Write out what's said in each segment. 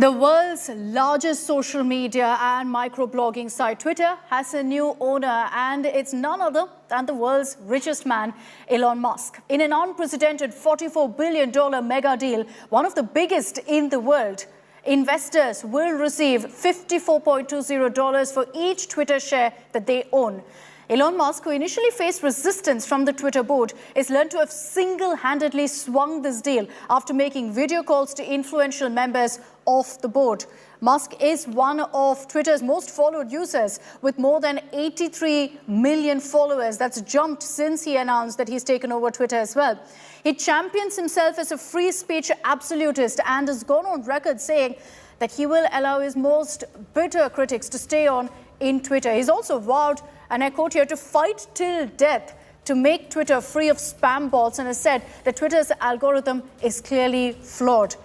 The world's largest social media and microblogging site, Twitter, has a new owner, and it's none other than the world's richest man, Elon Musk. In an unprecedented $44 billion mega deal, one of the biggest in the world, investors will receive $54.20 for each Twitter share that they own. Elon Musk, who initially faced resistance from the Twitter board, is learned to have single-handedly swung this deal after making video calls to influential members of the board. Musk is one of Twitter's most followed users, with more than 83 million followers. That's jumped since he announced that he's taken over Twitter as well. He champions himself as a free speech absolutist and has gone on record saying that he will allow his most bitter critics to stay on in Twitter. He's also vowed, and I quote here, to fight till death to make Twitter free of spam bots, and has said that Twitter's algorithm is clearly flawed.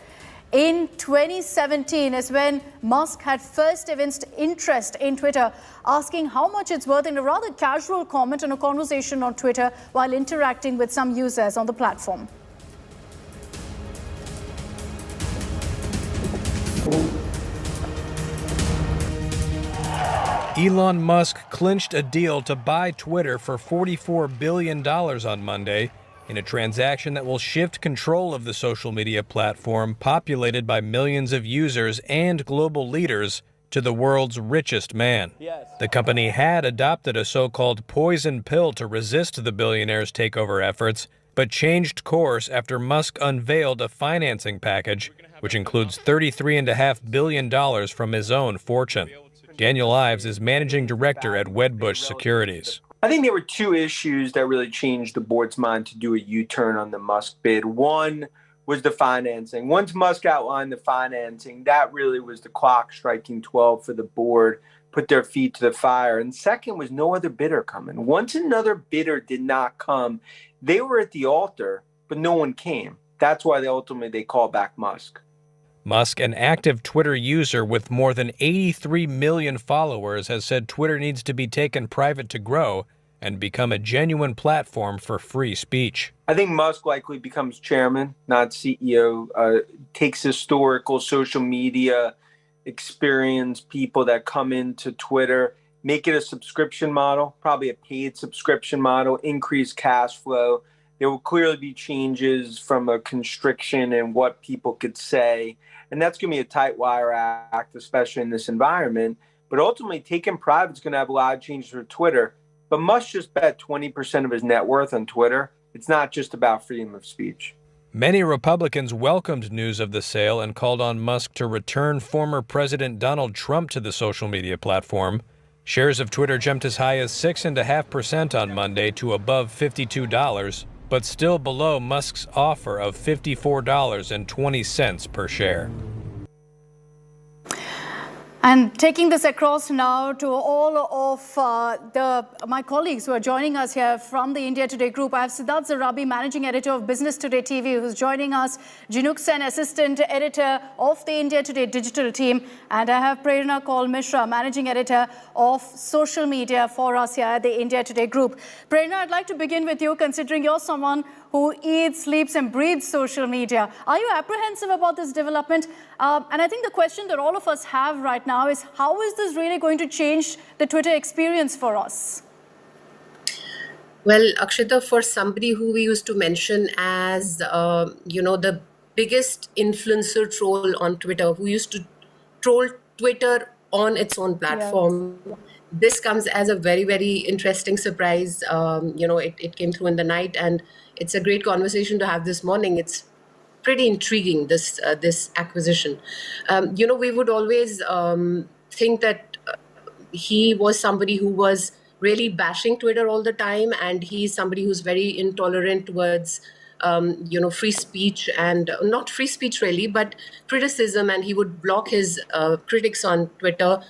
In 2017 is when Musk had first evinced interest in Twitter, asking how much it's worth in a rather casual comment in a conversation on Twitter while interacting with some users on the platform. Elon Musk clinched a deal to buy Twitter for $44 billion on Monday in a transaction that will shift control of the social media platform populated by millions of users and global leaders to the world's richest man. The company had adopted a so-called poison pill to resist the billionaire's takeover efforts, but changed course after Musk unveiled a financing package, which includes $33.5 billion from his own fortune. Daniel Ives is managing director at Wedbush Securities. I think there were two issues that really changed the board's mind to do a U-turn on the Musk bid. One was the financing. Once Musk outlined the financing, that really was the clock striking 12 for the board, put their feet to the fire. And second was no other bidder coming. Once another bidder did not come, they were at the altar, but no one came. That's why they called back Musk. Musk, an active Twitter user with more than 83 million followers, has said Twitter needs to be taken private to grow and become a genuine platform for free speech. I think Musk likely becomes chairman, not CEO, takes historical social media experience, people that come into Twitter, make it a subscription model, probably a paid subscription model, increase cash flow. There will clearly be changes from a constriction in what people could say. And that's going to be a tight wire act, especially in this environment. But ultimately, taking private is going to have a lot of changes for Twitter. But Musk just bet 20% of his net worth on Twitter. It's not just about freedom of speech. Many Republicans welcomed news of the sale and called on Musk to return former President Donald Trump to the social media platform. Shares of Twitter jumped as high as 6.5% on Monday to above $52. But still below Musk's offer of $54.20 per share. And taking this across now to all of my colleagues who are joining us here from the India Today group. I have Siddharth Zarabi, managing editor of Business Today TV, who's joining us, Jinuk Sen, assistant editor of the India Today digital team, and I have Prerna Kaul Mishra, managing editor of social media for us here at the India Today group. Prerna, I'd like to begin with you, considering you're someone who eats, sleeps and breathes social media. Are you apprehensive about this development? And I think the question that all of us have right now is, how is this really going to change the Twitter experience for us? Well, Akshita, for somebody who we used to mention as, the biggest influencer troll on Twitter, who used to troll Twitter on its own platform, this comes as a very, very interesting surprise. It came through in the night, and it's a great conversation to have this morning. It's pretty intriguing, this acquisition. We would always think that he was somebody who was really bashing Twitter all the time, and he's somebody who's very intolerant towards free speech, and not free speech really, but criticism, and he would block his critics on Twitter,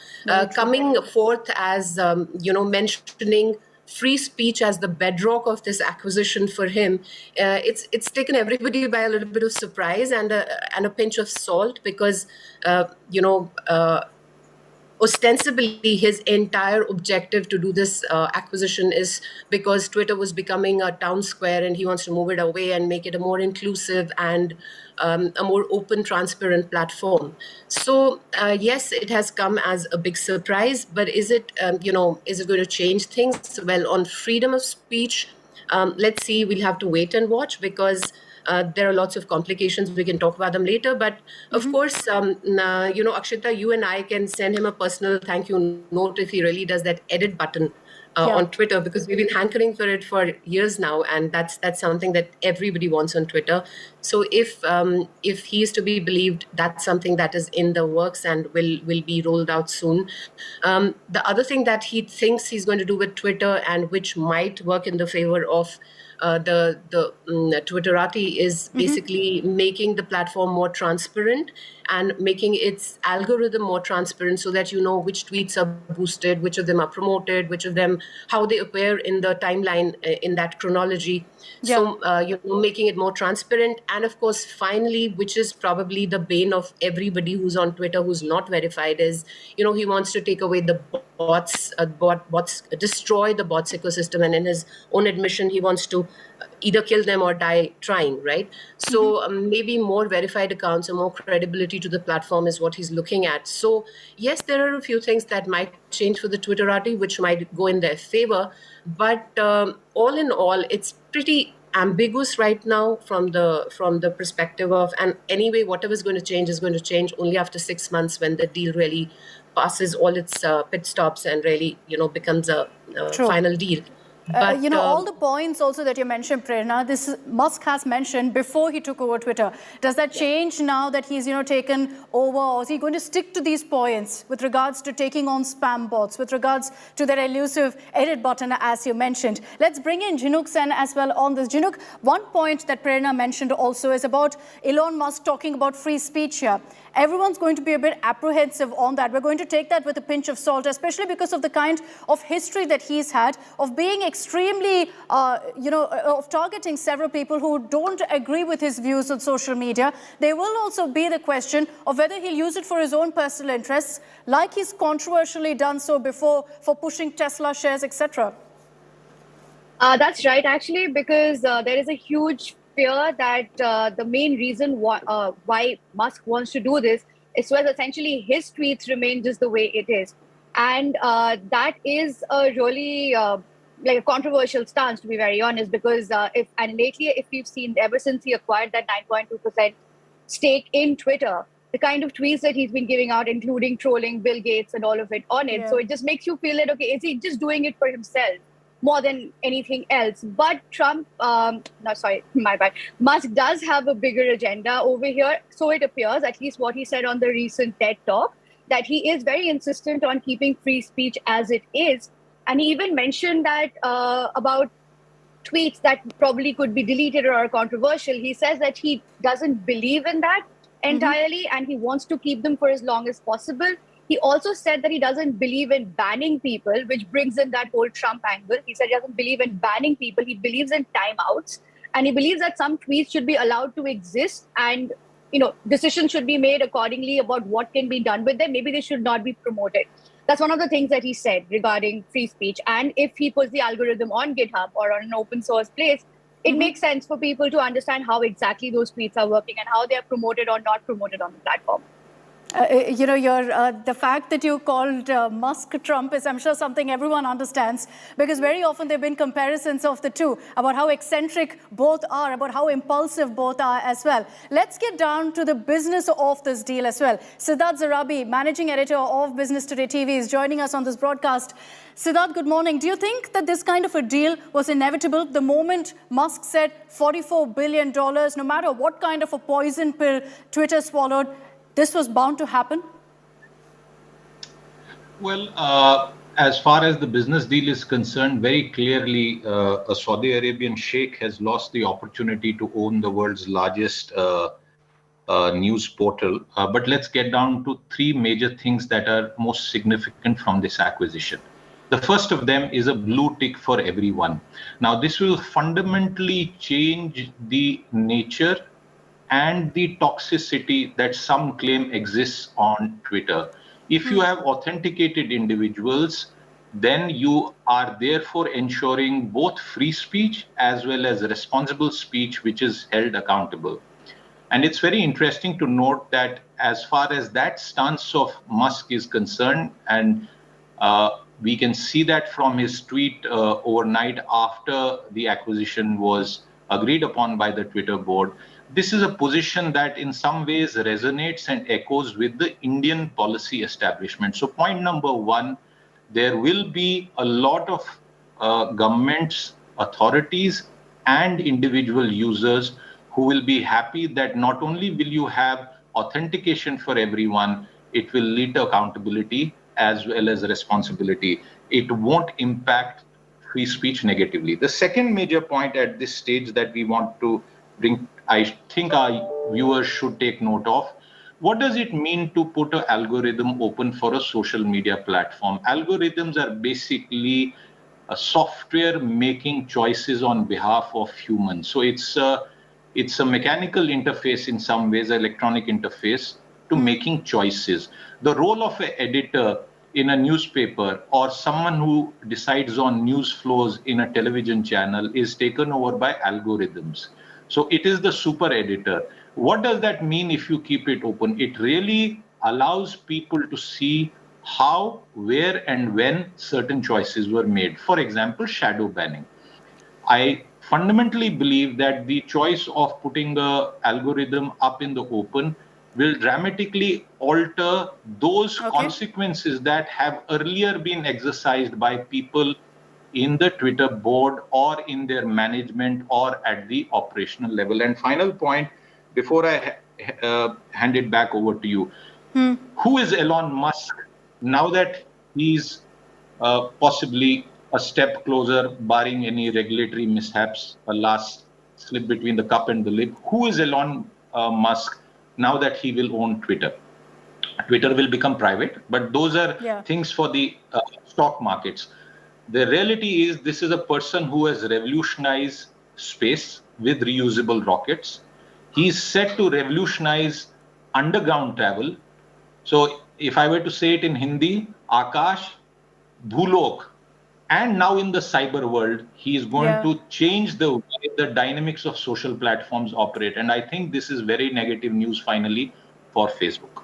coming forth as, mentioning free speech as the bedrock of this acquisition for him. It's taken everybody by a little bit of surprise and a pinch of salt, because ostensibly his entire objective to do this acquisition is because Twitter was becoming a town square and he wants to move it away and make it a more inclusive and a more open, transparent platform. So yes, it has come as a big surprise, but is it, is it going to change things? Well, on freedom of speech, let's see, we'll have to wait and watch, because there are lots of complications. We can talk about them later. But of course, Akshita, you and I can send him a personal thank you note if he really does that edit button on Twitter, because we've been hankering for it for years now, and that's something that everybody wants on Twitter. So if he is to be believed, that's something that is in the works and will be rolled out soon. The other thing that he thinks he's going to do with Twitter, and which might work in the favor of the Twitterati, is basically making the platform more transparent and making its algorithm more transparent, so that you know which tweets are boosted, which of them are promoted, which of them, how they appear in the timeline in that chronology. So making it more transparent. And of course, finally, which is probably the bane of everybody who's on Twitter who's not verified, is he wants to take away the bots, destroy the bots ecosystem, and in his own admission, he wants to either kill them or die trying, right? So maybe more verified accounts and more credibility to the platform is what he's looking at. So yes, there are a few things that might change for the Twitterati, which might go in their favor. But all in all, it's pretty ambiguous right now from the perspective of, and anyway, whatever is going to change only after 6 months, when the deal really passes all its pit stops and really becomes a final deal. But, all the points also that you mentioned, Prerna, this Musk has mentioned before he took over Twitter. Does that change now that he's taken over, or is he going to stick to these points with regards to taking on spam bots, with regards to that elusive edit button, as you mentioned? Let's bring in Jinuk Sen as well on this. Jinuk, one point that Prerna mentioned also is about Elon Musk talking about free speech here. Everyone's going to be a bit apprehensive on that. We're going to take that with a pinch of salt, especially because of the kind of history that he's had of being extremely, of targeting several people who don't agree with his views on social media. There will also be the question of whether he'll use it for his own personal interests, like he's controversially done so before for pushing Tesla shares, etc. That's right, actually, because there is a huge fear that the main reason why Musk wants to do this is so as essentially his tweets remain just the way it is. And that is a really like a controversial stance, to be very honest, because if we've seen ever since he acquired that 9.2% stake in Twitter, the kind of tweets that he's been giving out, including trolling Bill Gates and all of it on it. So it just makes you feel that, okay, is he just doing it for himself more than anything else? But Musk does have a bigger agenda over here. So it appears, at least what he said on the recent TED Talk, that he is very insistent on keeping free speech as it is. And he even mentioned that about tweets that probably could be deleted or are controversial. He says that he doesn't believe in that entirely, and he wants to keep them for as long as possible. He also said that he doesn't believe in banning people, which brings in that whole Trump angle. He said he doesn't believe in banning people. He believes in timeouts, and he believes that some tweets should be allowed to exist, and decisions should be made accordingly about what can be done with them. Maybe they should not be promoted. That's one of the things that he said regarding free speech. And if he puts the algorithm on GitHub or on an open source place, it makes sense for people to understand how exactly those tweets are working and how they are promoted or not promoted on the platform. The fact that you called Musk Trump is, I'm sure, something everyone understands, because very often there have been comparisons of the two, about how eccentric both are, about how impulsive both are as well. Let's get down to the business of this deal as well. Siddharth Zarabi, managing editor of Business Today TV, is joining us on this broadcast. Siddharth, good morning. Do you think that this kind of a deal was inevitable the moment Musk said $44 billion, no matter what kind of a poison pill Twitter swallowed, this was bound to happen? Well, as far as the business deal is concerned, very clearly, a Saudi Arabian sheikh has lost the opportunity to own the world's largest news portal. But let's get down to three major things that are most significant from this acquisition. The first of them is a blue tick for everyone. Now, this will fundamentally change the nature and the toxicity that some claim exists on Twitter. If you have authenticated individuals, then you are therefore ensuring both free speech as well as responsible speech, which is held accountable. And it's very interesting to note that as far as that stance of Musk is concerned, and we can see that from his tweet overnight after the acquisition was agreed upon by the Twitter board, this is a position that in some ways resonates and echoes with the Indian policy establishment. So point number one, there will be a lot of governments, authorities, and individual users who will be happy that not only will you have authentication for everyone, it will lead to accountability as well as responsibility. It won't impact free speech negatively. The second major point at this stage that we want to bring, I think our viewers should take note of, what does it mean to put an algorithm open for a social media platform? Algorithms are basically a software making choices on behalf of humans. So it's a mechanical interface in some ways, electronic interface to making choices. The role of an editor in a newspaper or someone who decides on news flows in a television channel is taken over by algorithms. So it is the super editor. What does that mean if you keep it open? It really allows people to see how, where, and when certain choices were made. For example, shadow banning. I fundamentally believe that the choice of putting the algorithm up in the open will dramatically alter those consequences that have earlier been exercised by people in the Twitter board or in their management or at the operational level. And final point, before I hand it back over to you, who is Elon Musk now that he's possibly a step closer, barring any regulatory mishaps, a last slip between the cup and the lip? Who is Elon Musk now that he will own Twitter? Twitter will become private, but those are things for the stock markets. The reality is this is a person who has revolutionized space with reusable rockets. He's set to revolutionize underground travel. So if I were to say it in Hindi, Akash, Bhulok, and now in the cyber world, he is going to change the way the dynamics of social platforms operate. And I think this is very negative news finally for Facebook.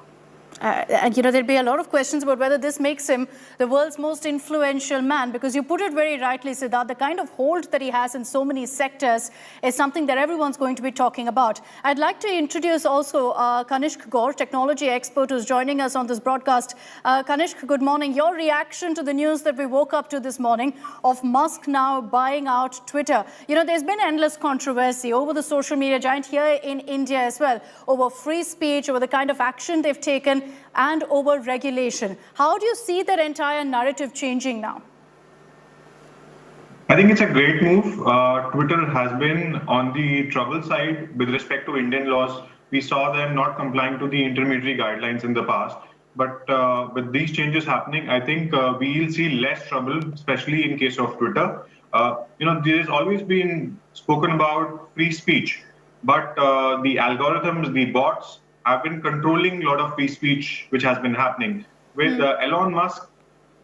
And there'll be a lot of questions about whether this makes him the world's most influential man, because you put it very rightly, Siddharth, the kind of hold that he has in so many sectors is something that everyone's going to be talking about. I'd like to introduce also Kanishk Gaur, technology expert who's joining us on this broadcast. Kanishk, good morning. Your reaction to the news that we woke up to this morning of Musk now buying out Twitter. There's been endless controversy over the social media giant here in India as well, over free speech, over the kind of action they've taken, and over regulation. How do you see that entire narrative changing now? I think it's a great move. Twitter has been on the trouble side with respect to Indian laws. We saw them not complying to the intermediary guidelines in the past. But with these changes happening, I think we'll see less trouble, especially in case of Twitter. There's always been spoken about free speech, but the algorithms, the bots, have been controlling a lot of free speech, which has been happening. With Elon Musk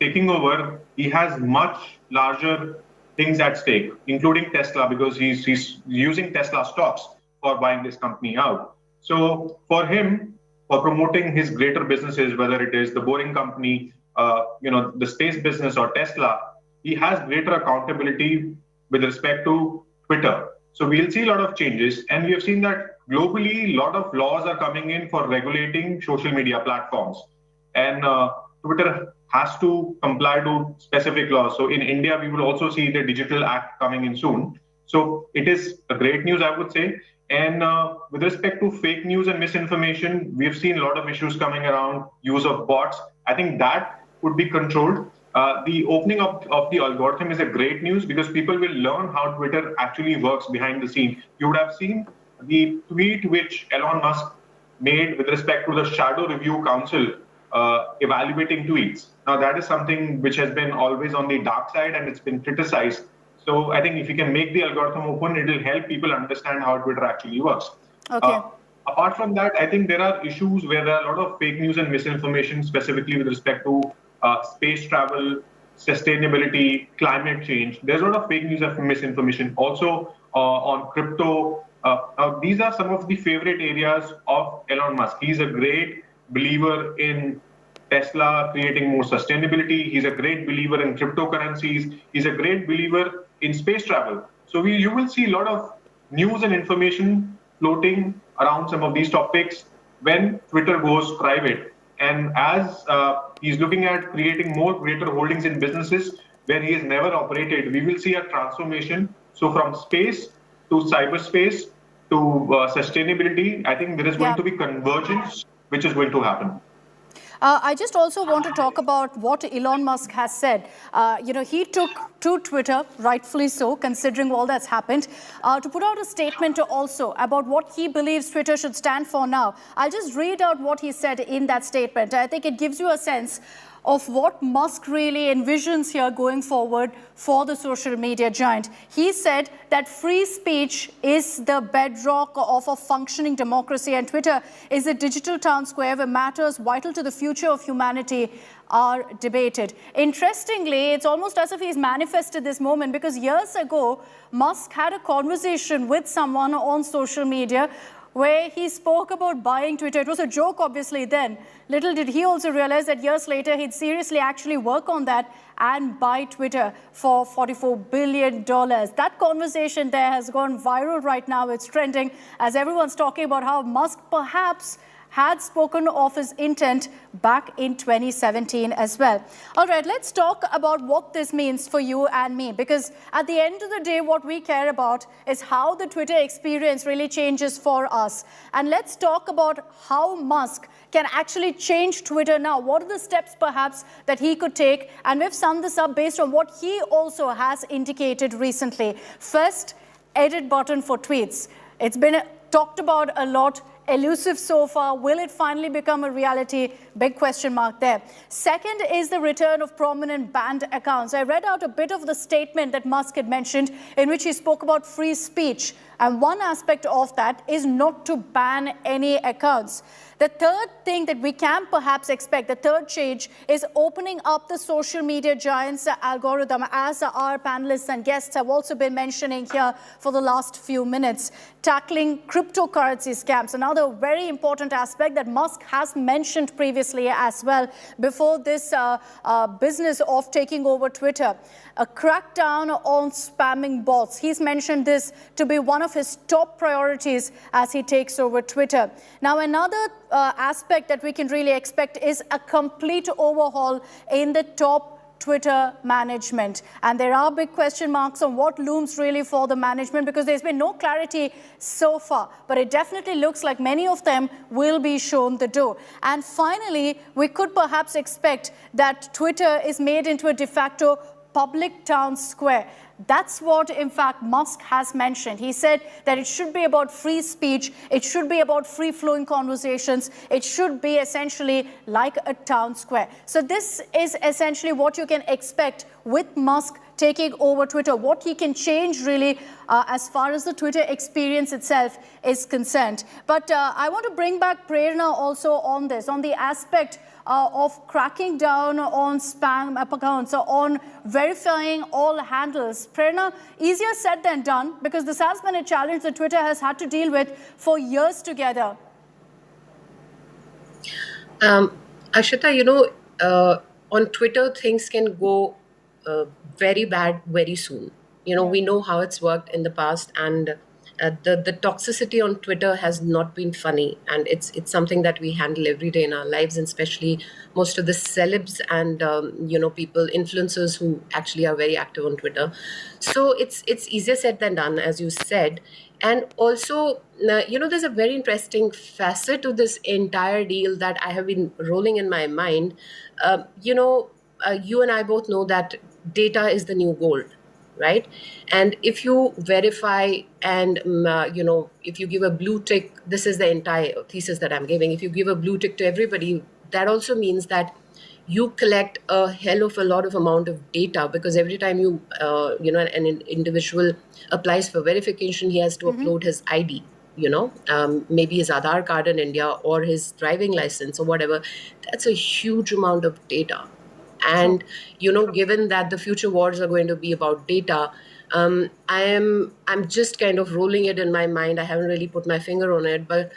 taking over, he has much larger things at stake, including Tesla, because he's using Tesla stocks for buying this company out. So for him, for promoting his greater businesses, whether it is the Boring Company, the space business or Tesla, he has greater accountability with respect to Twitter. So we'll see a lot of changes. And we have seen that globally, a lot of laws are coming in for regulating social media platforms. And Twitter has to comply to specific laws. So in India, we will also see the Digital Act coming in soon. So it is a great news, I would say. And with respect to fake news and misinformation, we have seen a lot of issues coming around use of bots. I think that would be controlled. The opening of the algorithm is a great news because people will learn how Twitter actually works behind the scene. You would have seen the tweet which Elon Musk made with respect to the Shadow Review Council evaluating tweets. Now, that is something which has been always on the dark side and it's been criticized. So I think if you can make the algorithm open, it will help people understand how Twitter actually works. Okay. Apart from that, I think there are issues where there are a lot of fake news and misinformation, specifically with respect to space travel, sustainability, climate change. There's a lot of fake news and misinformation. Also on crypto. These are some of the favorite areas of Elon Musk. He's a great believer in Tesla creating more sustainability. He's a great believer in cryptocurrencies. He's a great believer in space travel. So you will see a lot of news and information floating around some of these topics when Twitter goes private. And as he's looking at creating more greater holdings in businesses where he has never operated, we will see a transformation. So from space to cyberspace to sustainability, I think there is going to be convergence, which is going to happen. I just also want to talk about what Elon Musk has said. He took to Twitter, rightfully so, considering all that's happened, to put out a statement also about what he believes Twitter should stand for now. I'll just read out what he said in that statement. I think it gives you a sense of what Musk really envisions here going forward for the social media giant. He said that free speech is the bedrock of a functioning democracy, and Twitter is a digital town square where matters vital to the future of humanity are debated. Interestingly, it's almost as if he's manifested this moment, because years ago, Musk had a conversation with someone on social media where he spoke about buying Twitter. It was a joke, obviously, then. Little did he also realize that years later, he'd seriously actually work on that and buy Twitter for $44 billion. That conversation there has gone viral right now. It's trending as everyone's talking about how Musk perhaps had spoken of his intent back in 2017 as well. All right, let's talk about what this means for you and me, because at the end of the day, what we care about is how the Twitter experience really changes for us. And let's talk about how Musk can actually change Twitter now. What are the steps perhaps that he could take? And we've summed this up based on what he also has indicated recently. First, edit button for tweets. It's been talked about a lot. Elusive so far. Will it finally become a reality? Big question mark there. Second is the return of prominent banned accounts. I read out a bit of the statement that Musk had mentioned in which he spoke about free speech. And one aspect of that is not to ban any accounts. The third thing that we can perhaps expect, the third change, is opening up the social media giants' algorithm, as our panelists and guests have also been mentioning here for the last few minutes. Tackling cryptocurrency scams, another very important aspect that Musk has mentioned previously as well before this business of taking over Twitter. A crackdown on spamming bots. He's mentioned this to be one of his top priorities as he takes over Twitter. Now, another aspect that we can really expect is a complete overhaul in the top Twitter management. And there are big question marks on what looms really for the management, because there's been no clarity so far. But it definitely looks like many of them will be shown the door. And finally, we could perhaps expect that Twitter is made into a de facto public town square. That's what, in fact, Musk has mentioned. He said that it should be about free speech. It should be about free-flowing conversations. It should be essentially like a town square. So this is essentially what you can expect with Musk taking over Twitter, what he can change really as far as the Twitter experience itself is concerned. But I want to bring back Prerna also on this, on the aspect of cracking down on spam accounts, on verifying all handles. Prerna, easier said than done, because this has been a challenge that Twitter has had to deal with for years together. Ashita, on Twitter, things can go very bad very soon. We know how it's worked in the past, and the toxicity on Twitter has not been funny, and it's something that we handle every day in our lives, and especially most of the celebs and people, influencers who actually are very active on Twitter. So it's easier said than done, as you said. And also, there's a very interesting facet to this entire deal that I have been rolling in my mind. You and I both know that data is the new gold, right? And if you verify and, if you give a blue tick, this is the entire thesis that I'm giving. If you give a blue tick to everybody, that also means that you collect a hell of a lot of amount of data, because every time an individual applies for verification, he has to upload his ID, maybe his Aadhaar card in India or his driving license or whatever. That's a huge amount of data. And, given that the future wars are going to be about data, I'm just kind of rolling it in my mind. I haven't really put my finger on it, but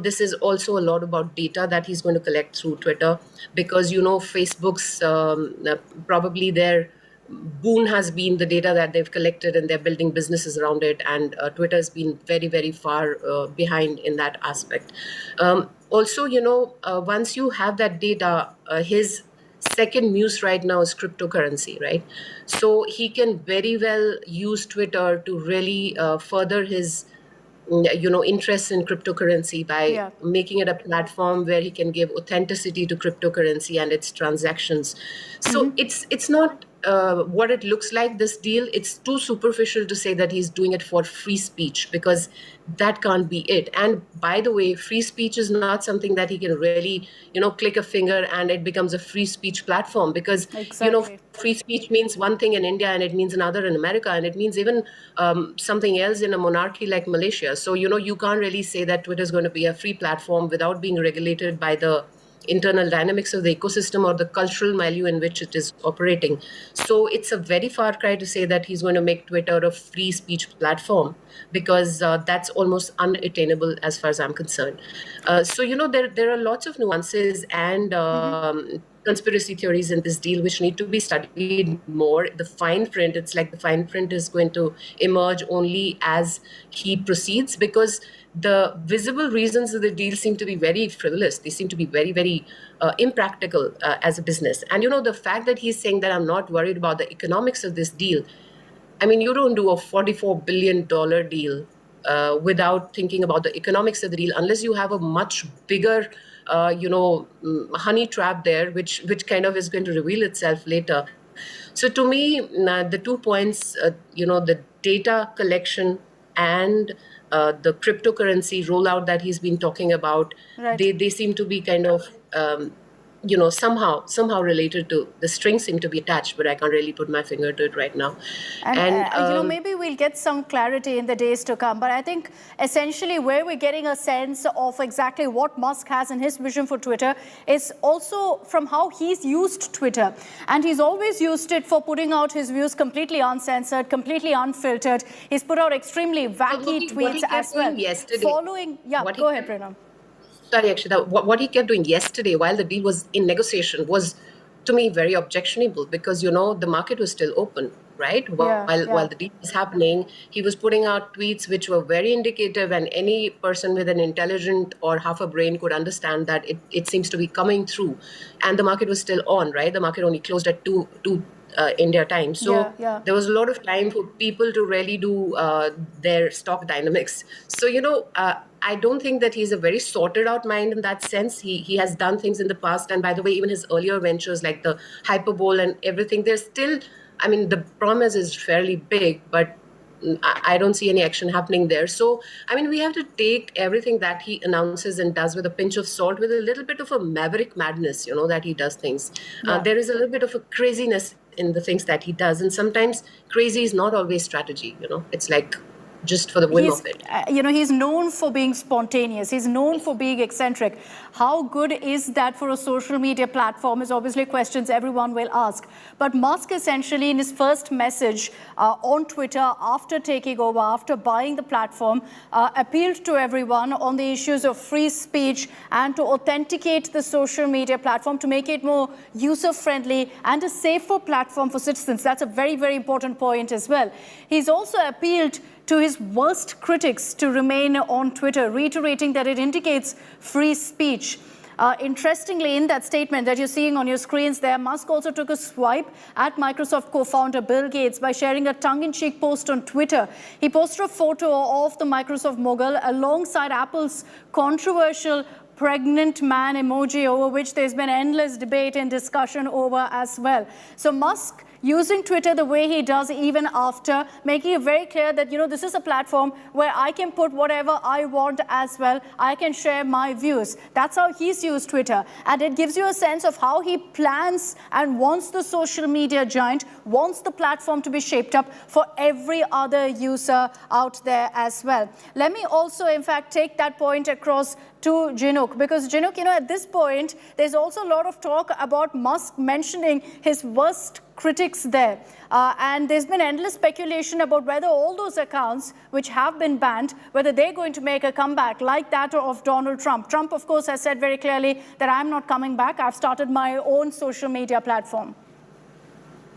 this is also a lot about data that he's going to collect through Twitter, because Facebook's probably their boon has been the data that they've collected, and they're building businesses around it. And Twitter has been very, very far behind in that aspect. Also, once you have that data, his second muse right now is cryptocurrency, right? So he can very well use Twitter to really further his interest in cryptocurrency by making it a platform where he can give authenticity to cryptocurrency and its transactions. So it's not what it looks like, this deal. It's too superficial to say that he's doing it for free speech, because that can't be it. And by the way, free speech is not something that he can really, click a finger and it becomes a free speech platform, because, free speech means one thing in India and it means another in America, and it means even something else in a monarchy like Malaysia. So, you can't really say that Twitter is going to be a free platform without being regulated by the internal dynamics of the ecosystem or the cultural milieu in which it is operating. So it's a very far cry to say that he's going to make Twitter a free speech platform, because that's almost unattainable as far as I'm concerned. So, there are lots of nuances and conspiracy theories in this deal which need to be studied more. The fine print, it's like the fine print is going to emerge only as he proceeds, because the visible reasons of the deal seem to be very frivolous. They seem to be very, very impractical as a business. And, the fact that he's saying that I'm not worried about the economics of this deal, I mean, you don't do a $44 billion deal without thinking about the economics of the deal, unless you have a much bigger honey trap there, which kind of is going to reveal itself later. So to me, the 2 points, the data collection and the cryptocurrency rollout that he's been talking about, they seem to be kind of, somehow related to, the strings seem to be attached, but I can't really put my finger to it right now. And maybe we'll get some clarity in the days to come. But I think essentially where we're getting a sense of exactly what Musk has in his vision for Twitter is also from how he's used Twitter. And he's always used it for putting out his views completely uncensored, completely unfiltered. He's put out extremely wacky tweets as well. Following, go ahead, Pranav. Sorry, actually, what he kept doing yesterday while the deal was in negotiation was, to me, very objectionable, because, the market was still open, right? While the deal was happening, he was putting out tweets which were very indicative, and any person with an intelligent or half a brain could understand that it seems to be coming through. And the market was still on, right? The market only closed at 2 India time. So there was a lot of time for people to really do their stock dynamics. So, I don't think that he's a very sorted out mind in that sense. He has done things in the past. And by the way, even his earlier ventures like the Hyperbole and everything, there's still, I mean, the promise is fairly big, but I don't see any action happening there. So, I mean, we have to take everything that he announces and does with a pinch of salt, with a little bit of a maverick madness, that he does things. There is a little bit of a craziness in the things that he does. And sometimes crazy is not always strategy, It's like just for the whim of it. He's known for being spontaneous. He's known for being eccentric. How good is that for a social media platform is obviously questions everyone will ask. But Musk essentially in his first message on Twitter after taking over, after buying the platform, appealed to everyone on the issues of free speech and to authenticate the social media platform, to make it more user-friendly and a safer platform for citizens. That's a very, very important point as well. He's also appealed to his worst critics to remain on Twitter, reiterating that it indicates free speech. Interestingly, in that statement that you're seeing on your screens there, Musk also took a swipe at Microsoft co-founder Bill Gates by sharing a tongue-in-cheek post on Twitter. He posted a photo of the Microsoft mogul alongside Apple's controversial pregnant man emoji, over which there's been endless debate and discussion over as well. So Musk using Twitter the way he does even after, making it very clear that, this is a platform where I can put whatever I want as well. I can share my views. That's how he's used Twitter. And it gives you a sense of how he plans and wants the social media giant, wants the platform to be shaped up for every other user out there as well. Let me also, in fact, take that point across to Jinuk, because Jinuk, at this point, there's also a lot of talk about Musk mentioning his worst critics there. And there's been endless speculation about whether all those accounts which have been banned, whether they're going to make a comeback like that of Donald Trump. Trump, of course, has said very clearly that I'm not coming back. I've started my own social media platform.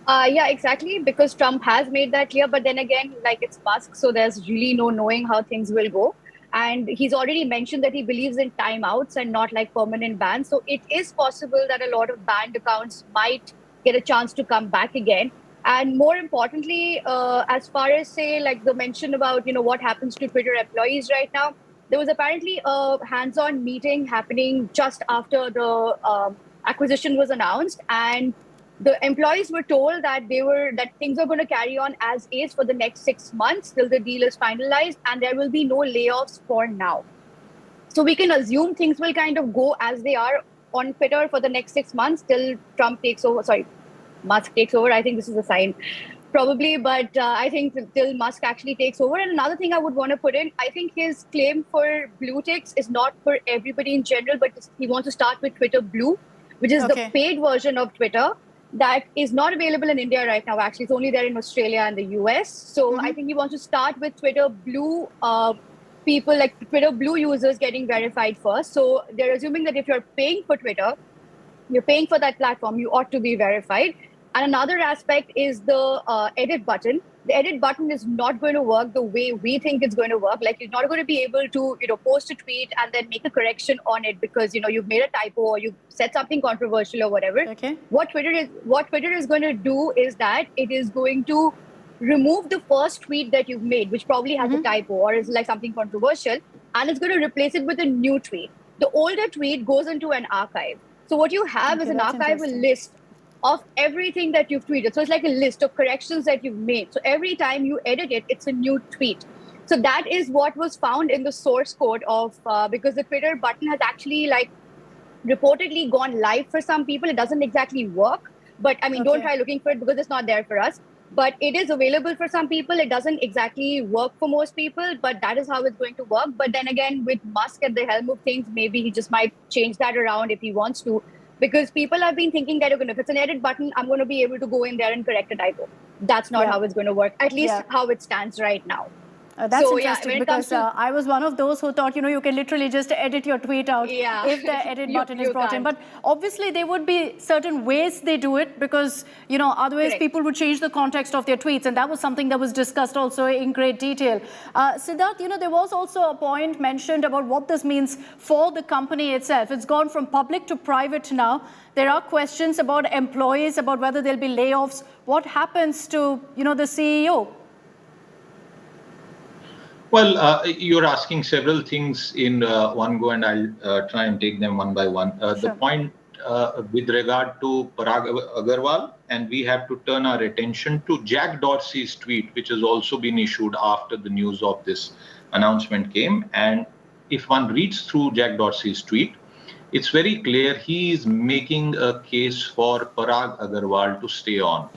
Yeah, exactly, because Trump has made that clear. But then again, like, it's Musk, so there's really no knowing how things will go. And he's already mentioned that he believes in timeouts and not like permanent bans. So it is possible that a lot of banned accounts might get a chance to come back again. And more importantly, as far as, say, like the mention about, what happens to Twitter employees right now, there was apparently a hands-on meeting happening just after the acquisition was announced. And the employees were told that things are going to carry on as is for the next 6 months till the deal is finalized, and there will be no layoffs for now. So we can assume things will kind of go as they are on Twitter for the next 6 months till Musk takes over. I think this is a sign, probably, but I think till Musk actually takes over. And another thing I would want to put in, I think his claim for blue ticks is not for everybody in general, but he wants to start with Twitter Blue, which is the paid version of Twitter that is not available in India right now. Actually, it's only there in Australia and the US. So I think he wants to start with Twitter Blue people, like Twitter Blue users, getting verified first. So they're assuming that if you're paying for Twitter, you're paying for that platform, you ought to be verified. And another aspect is the edit button. The edit button is not going to work the way we think it's going to work. Like, you're not going to be able to, post a tweet and then make a correction on it because, you've made a typo or you've said something controversial or whatever. Okay. What Twitter is going to do is that it is going to remove the first tweet that you've made, which probably has a typo or is like something controversial, and it's going to replace it with a new tweet. The older tweet goes into an archive. So what you have is an archival list of everything that you've tweeted. So it's like a list of corrections that you've made. So every time you edit it, it's a new tweet. So that is what was found in the source code of, because the Twitter button has actually reportedly gone live for some people. It doesn't exactly work, but I mean, don't try looking for it because it's not there for us. But it is available for some people. It doesn't exactly work for most people, but that is how it's going to work. But then again, with Musk at the helm of things, maybe he just might change that around if he wants to. Because people have been thinking that, if it's an edit button, I'm going to be able to go in there and correct a typo. That's not how it's going to work, at least how it stands right now. That's interesting, because I was one of those who thought, you can literally just edit your tweet out if the edit button is brought in. But obviously, there would be certain ways they do it because, otherwise people would change the context of their tweets. And that was something that was discussed also in great detail. Siddharth, there was also a point mentioned about what this means for the company itself. It's gone from public to private now. There are questions about employees, about whether there'll be layoffs. What happens to, the CEO? Well, you're asking several things in one go, and I'll try and take them one by one. The point with regard to Parag Agarwal, and we have to turn our attention to Jack Dorsey's tweet, which has also been issued after the news of this announcement came. And if one reads through Jack Dorsey's tweet, it's very clear he is making a case for Parag Agarwal to stay on.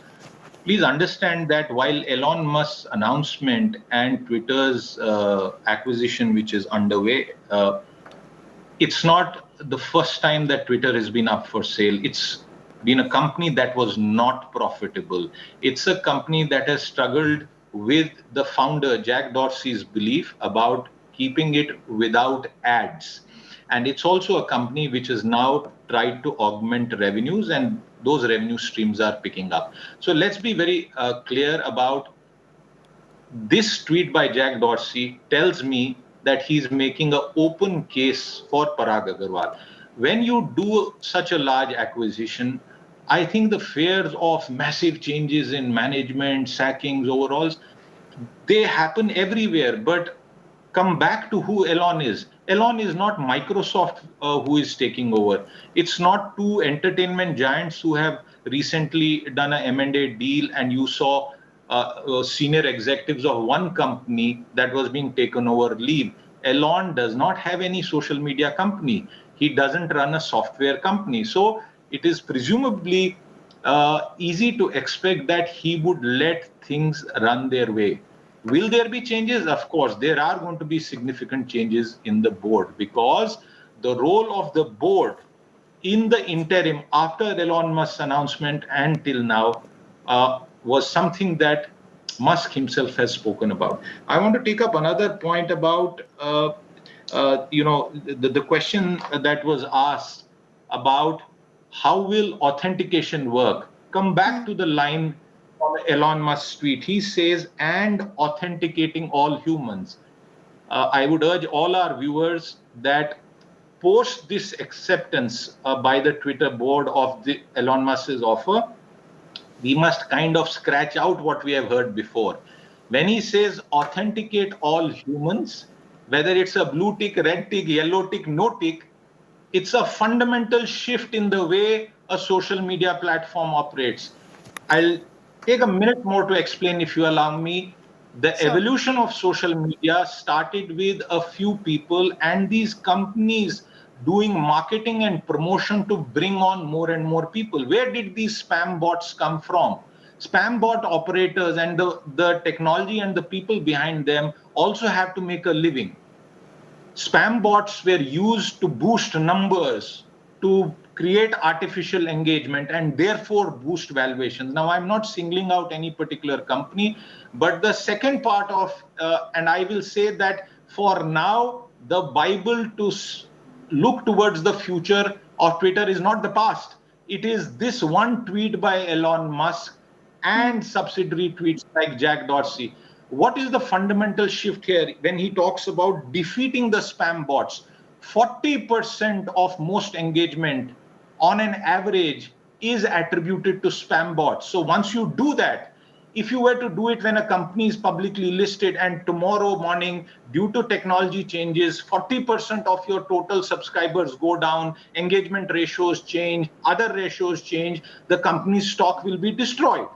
Please understand that while Elon Musk's announcement and Twitter's acquisition, which is underway, it's not the first time that Twitter has been up for sale. It's been a company that was not profitable. It's a company that has struggled with the founder, Jack Dorsey's belief about keeping it without ads. And it's also a company which has now tried to augment revenues, and those revenue streams are picking up. So let's be very clear about this tweet by Jack Dorsey tells me that he's making an open case for Parag Agarwal. When you do such a large acquisition, I think the fears of massive changes in management, sackings, overalls, they happen everywhere. But come back to who Elon is. Elon is not Microsoft who is taking over. It's not two entertainment giants who have recently done a M&A deal and you saw senior executives of one company that was being taken over leave. Elon does not have any social media company. He doesn't run a software company. So it is presumably easy to expect that he would let things run their way. Will there be changes? Of course, there are going to be significant changes in the board, because the role of the board in the interim after Elon Musk's announcement and till now was something that Musk himself has spoken about. I want to take up another point about the question that was asked about how will authentication work. Come back to the line from Elon Musk's tweet. He says, and authenticating all humans. I would urge all our viewers that post this acceptance by the Twitter board of the Elon Musk's offer, we must kind of scratch out what we have heard before. When he says authenticate all humans, whether it's a blue tick, red tick, yellow tick, no tick, it's a fundamental shift in the way a social media platform operates. I'll take a minute more to explain, if you allow me. The evolution of social media started with a few people and these companies doing marketing and promotion to bring on more and more people. Where did these spam bots come from? Spam bot operators and the technology and the people behind them also have to make a living. Spam bots were used to boost numbers, to create artificial engagement and therefore boost valuations. Now, I'm not singling out any particular company, but the second part of, and I will say that for now, the Bible to look towards the future of Twitter is not the past. It is this one tweet by Elon Musk and subsidiary tweets like Jack Dorsey. What is the fundamental shift here when he talks about defeating the spam bots? 40% of most engagement on an average is attributed to spam bots. So once you do that, if you were to do it when a company is publicly listed and tomorrow morning, due to technology changes, 40% of your total subscribers go down, engagement ratios change, other ratios change, the company's stock will be destroyed.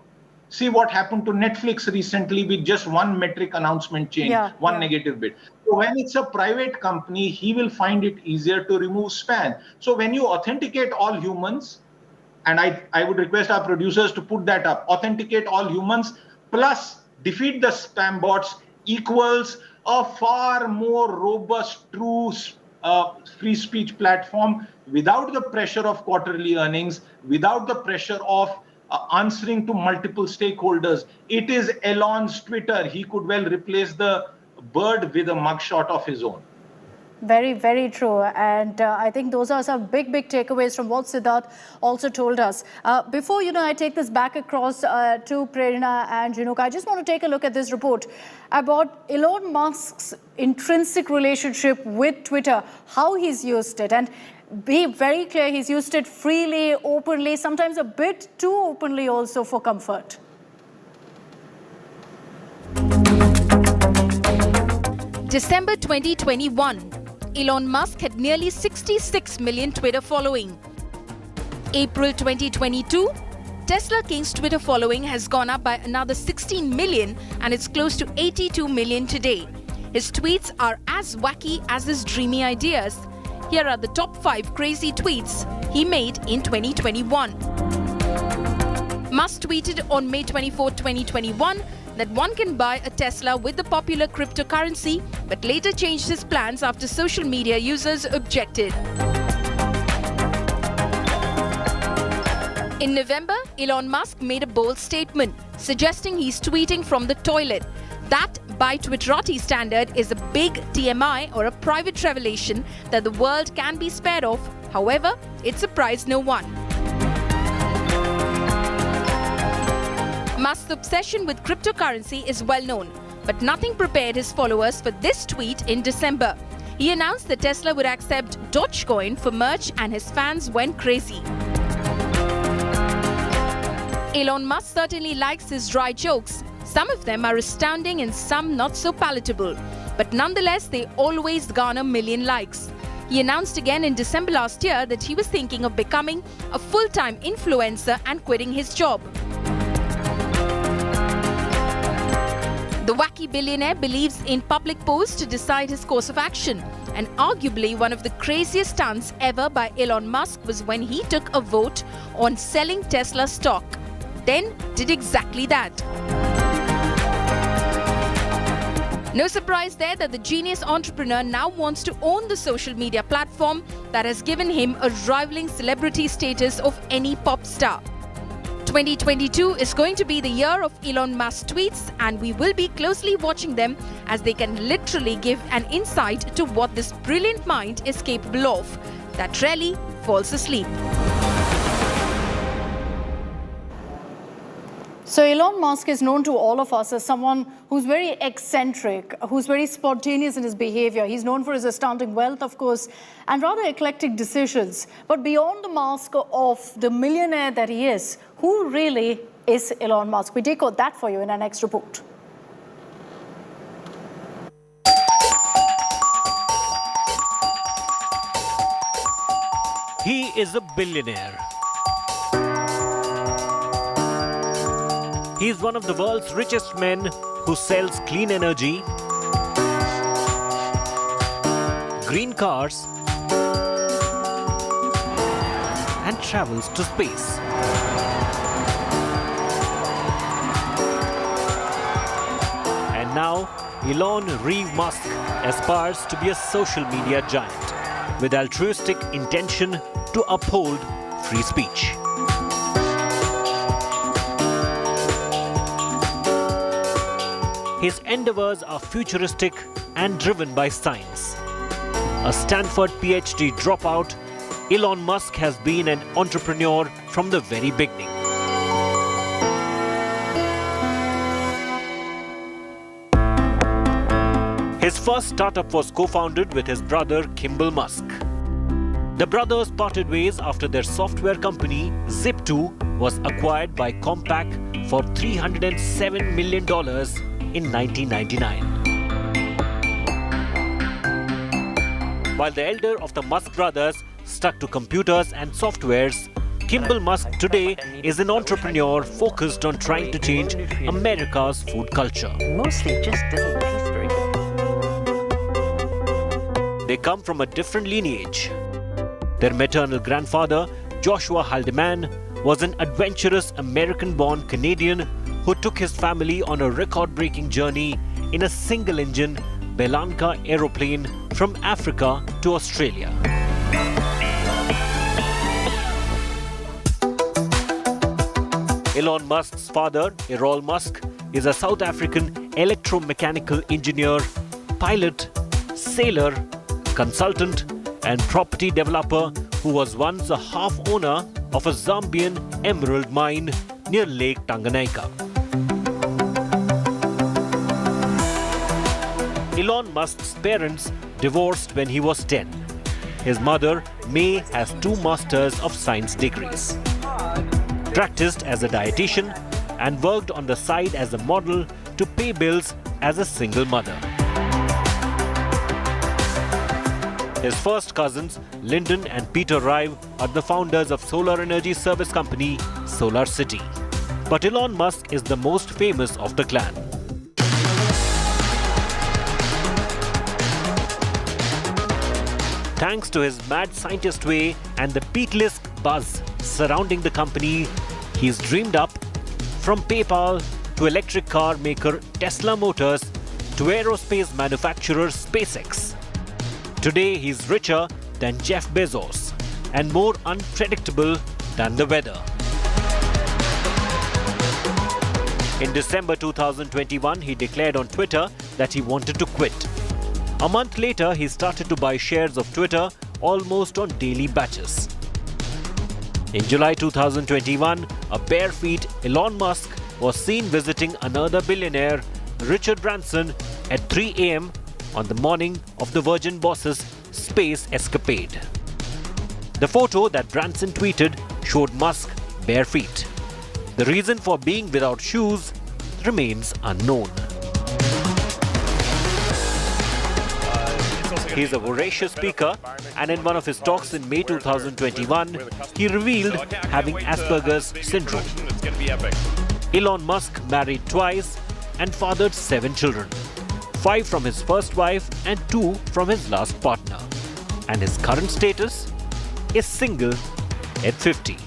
See what happened to Netflix recently with just one metric announcement change, one negative bit. So when it's a private company, he will find it easier to remove spam. So when you authenticate all humans, and I would request our producers to put that up, authenticate all humans plus defeat the spam bots equals a far more robust, true free speech platform without the pressure of quarterly earnings, without the pressure of answering to multiple stakeholders. It is Elon's Twitter. He could well replace the bird with a mugshot of his own. Very, very true. And I think those are some big takeaways from what Siddharth also told us. Before, I take this back across to Prerna and Junuk, I just want to take a look at this report about Elon Musk's intrinsic relationship with Twitter, how he's used it. And be very clear, he's used it freely, openly, sometimes a bit too openly also for comfort. December 2021. Elon Musk had nearly 66 million Twitter following. April 2022, Tesla King's Twitter following has gone up by another 16 million and it's close to 82 million today. His tweets are as wacky as his dreamy ideas. Here are the top 5 crazy tweets he made in 2021. Musk tweeted on May 24, 2021 that one can buy a Tesla with the popular cryptocurrency, but later changed his plans after social media users objected. In November, Elon Musk made a bold statement, suggesting he's tweeting from the toilet. That, by Twitterati standard, is a big TMI or a private revelation that the world can be spared of. However, it surprised no one. Musk's obsession with cryptocurrency is well known, but nothing prepared his followers for this tweet in December. He announced that Tesla would accept Dogecoin for merch and his fans went crazy. Elon Musk certainly likes his dry jokes. Some of them are astounding and some not so palatable, but nonetheless they always garner million likes. He announced again in December last year that he was thinking of becoming a full-time influencer and quitting his job. The wacky billionaire believes in public polls to decide his course of action, and arguably one of the craziest stunts ever by Elon Musk was when he took a vote on selling Tesla stock. Then did exactly that. No surprise there that the genius entrepreneur now wants to own the social media platform that has given him a rivaling celebrity status of any pop star. 2022 is going to be the year of Elon Musk tweets, and we will be closely watching them as they can literally give an insight to what this brilliant mind is capable of that rarely falls asleep. So Elon Musk is known to all of us as someone who's very eccentric, who's very spontaneous in his behavior. He's known for his astounding wealth, of course, and rather eclectic decisions. But beyond the mask of the millionaire that he is, who really is Elon Musk? We decode that for you in our next report. He is a billionaire. He is one of the world's richest men who sells clean energy, green cars, and travels to space. And now, Elon Musk aspires to be a social media giant with altruistic intention to uphold free speech. His endeavors are futuristic and driven by science. A Stanford PhD dropout, Elon Musk has been an entrepreneur from the very beginning. His first startup was co-founded with his brother Kimball Musk. The brothers parted ways after their software company Zip2 was acquired by Compaq for $307 million in 1999. While the elder of the Musk brothers stuck to computers and softwares, Kimball Musk today is an entrepreneur focused on trying to change America's food culture. Mostly just doesn't taste very good. They come from a different lineage. Their maternal grandfather, Joshua Haldeman, was an adventurous American-born Canadian who took his family on a record-breaking journey in a single-engine Belanca aeroplane from Africa to Australia. Elon Musk's father, Elon Musk, is a South African electromechanical engineer, pilot, sailor, consultant, and property developer who was once a half-owner of a Zambian emerald mine near Lake Tanganyika. Elon Musk's parents divorced when he was 10. His mother, May, has 2 Masters of Science degrees. Practiced as a dietitian and worked on the side as a model to pay bills as a single mother. His first cousins, Lyndon and Peter Rive, are the founders of solar energy service company Solar City. But Elon Musk is the most famous of the clan. Thanks to his mad scientist way and the peatless buzz surrounding the company, he's dreamed up from PayPal to electric car maker Tesla Motors to aerospace manufacturer SpaceX. Today, he's richer than Jeff Bezos and more unpredictable than the weather. In December 2021, he declared on Twitter that he wanted to quit. A month later, he started to buy shares of Twitter almost on daily batches. In July 2021, a bare feet Elon Musk was seen visiting another billionaire, Richard Branson, at 3 a.m. on the morning of the Virgin boss's space escapade. The photo that Branson tweeted showed Musk bare feet. The reason for being without shoes remains unknown. He's a voracious speaker, and in one of his talks in May 2021, he revealed having Asperger's syndrome. Elon Musk married twice and fathered 7 children, 5 from his first wife and 2 from his last partner. And his current status is single at 50.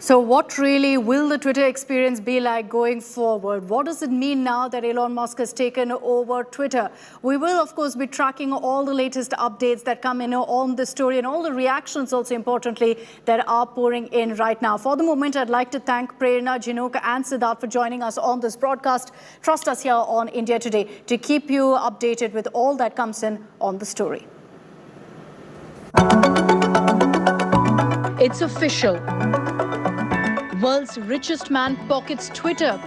So what really will the Twitter experience be like going forward? What does it mean now that Elon Musk has taken over Twitter? We will, of course, be tracking all the latest updates that come in on the story and all the reactions, also importantly, that are pouring in right now. For the moment, I'd like to thank Prerna, Jinoka and Siddharth for joining us on this broadcast. Trust us here on India Today to keep you updated with all that comes in on the story. It's official. World's richest man pockets Twitter.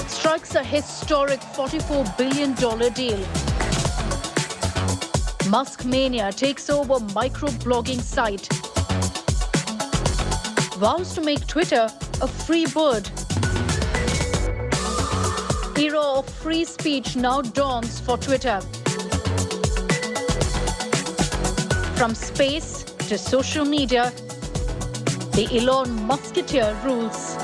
Strikes a historic $44 billion deal. Musk mania takes over microblogging site. Vows to make Twitter a free bird. Era of free speech now dawns for Twitter. From space to social media, the Elon Musketeer rules.